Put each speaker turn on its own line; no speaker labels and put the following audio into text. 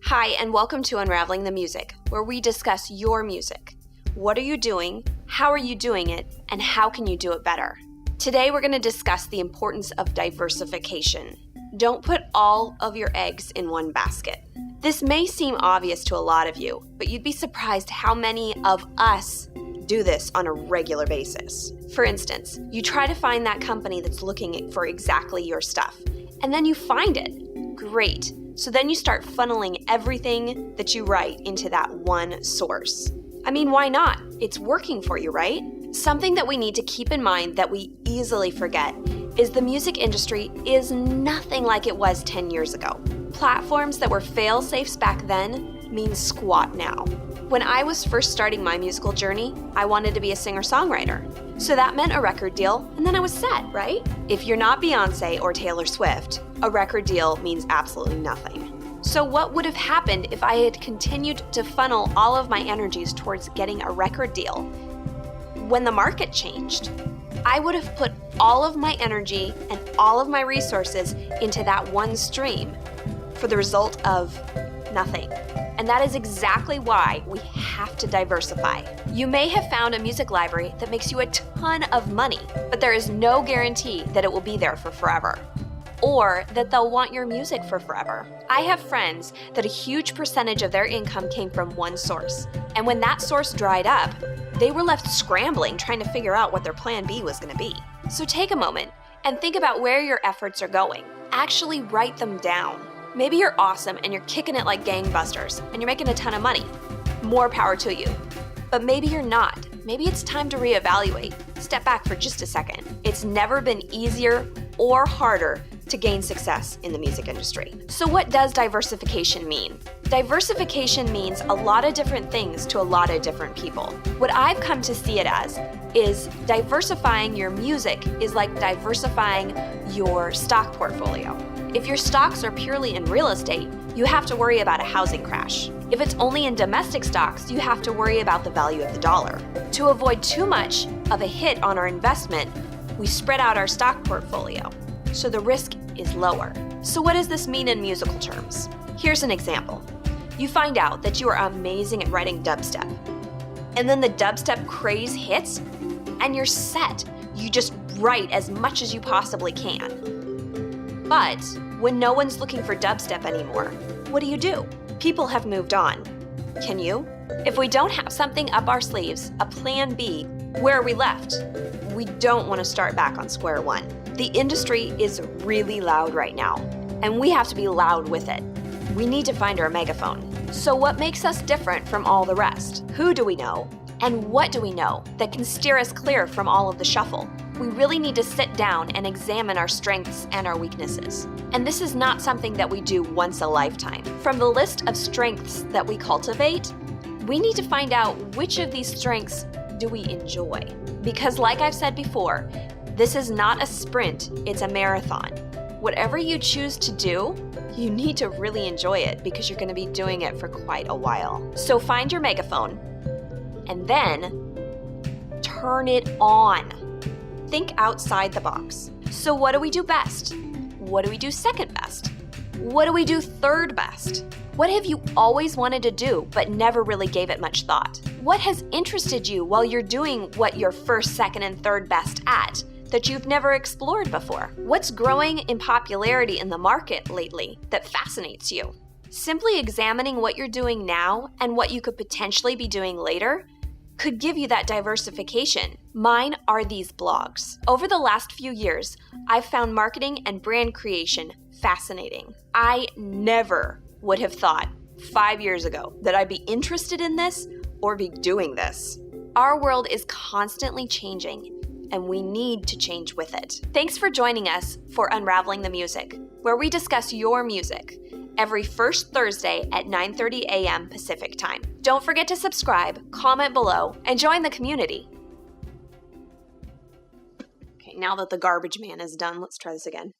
Hi, and welcome to Unraveling the Music, where we discuss your music. What are you doing? How are you doing it? And how can you do it better? Today, we're going to discuss the importance of diversification. Don't put all of your eggs in one basket. This may seem obvious to a lot of you, but you'd be surprised how many of us do this on a regular basis. For instance, you try to find that company that's looking for exactly your stuff, and then you find it. Great. So then you start funneling everything that you write into that one source. I mean, why not? It's working for you, right? Something that we need to keep in mind that we easily forget is the music industry is nothing like it was 10 years ago. Platforms that were fail-safes back then mean squat now. When I was first starting my musical journey, I wanted to be a singer-songwriter. So that meant a record deal, and then I was set, right? If you're not Beyonce or Taylor Swift, a record deal means absolutely nothing. So what would have happened if I had continued to funnel all of my energies towards getting a record deal when the market changed? I would have put all of my energy and all of my resources into that one stream for the result of nothing. And that is exactly why we have to diversify. You may have found a music library that makes you a ton of money, but there is no guarantee that it will be there for forever, or that they'll want your music for forever. I have friends that a huge percentage of their income came from one source, and when that source dried up, they were left scrambling trying to figure out what their plan B was going to be. So take a moment and think about where your efforts are going. Actually write them down. Maybe you're awesome and you're kicking it like gangbusters and you're making a ton of money. More power to you. But maybe you're not. Maybe it's time to reevaluate. Step back for just a second. It's never been easier or harder to gain success in the music industry. So what does diversification mean? Diversification means a lot of different things to a lot of different people. What I've come to see it as is diversifying your music is like diversifying your stock portfolio. If your stocks are purely in real estate, you have to worry about a housing crash. If it's only in domestic stocks, you have to worry about the value of the dollar. To avoid too much of a hit on our investment, we spread out our stock portfolio, so the risk is lower. So what does this mean in musical terms? Here's an example. You find out that you are amazing at writing dubstep, and then the dubstep craze hits, and you're set. You just write as much as you possibly can. But when no one's looking for dubstep anymore, what do? People have moved on. Can you? If we don't have something up our sleeves, a plan B, where are we left? We don't want to start back on square one. The industry is really loud right now, and we have to be loud with it. We need to find our megaphone. So what makes us different from all the rest? Who do we know? And what do we know that can steer us clear from all of the shuffle? We really need to sit down and examine our strengths and our weaknesses. And this is not something that we do once a lifetime. From the list of strengths that we cultivate, we need to find out which of these strengths do we enjoy. Because like I've said before, this is not a sprint, it's a marathon. Whatever you choose to do, you need to really enjoy it because you're going to be doing it for quite a while. So find your megaphone and then turn it on. Think outside the box. So what do we do best? What do we do second best? What do we do third best? What have you always wanted to do but never really gave it much thought? What has interested you while you're doing what you're first, second, and third best at that you've never explored before? What's growing in popularity in the market lately that fascinates you? Simply examining what you're doing now and what you could potentially be doing later could give you that diversification. Mine are these blogs. Over the last few years, I've found marketing and brand creation fascinating. I never would have thought 5 years ago that I'd be interested in this or be doing this. Our world is constantly changing, and we need to change with it. Thanks for joining us for Unraveling the Music, where we discuss your music every first Thursday at 9:30 a.m. Pacific Time. Don't forget to subscribe, comment below, and join the community. Okay, now that the garbage man is done, let's try this again.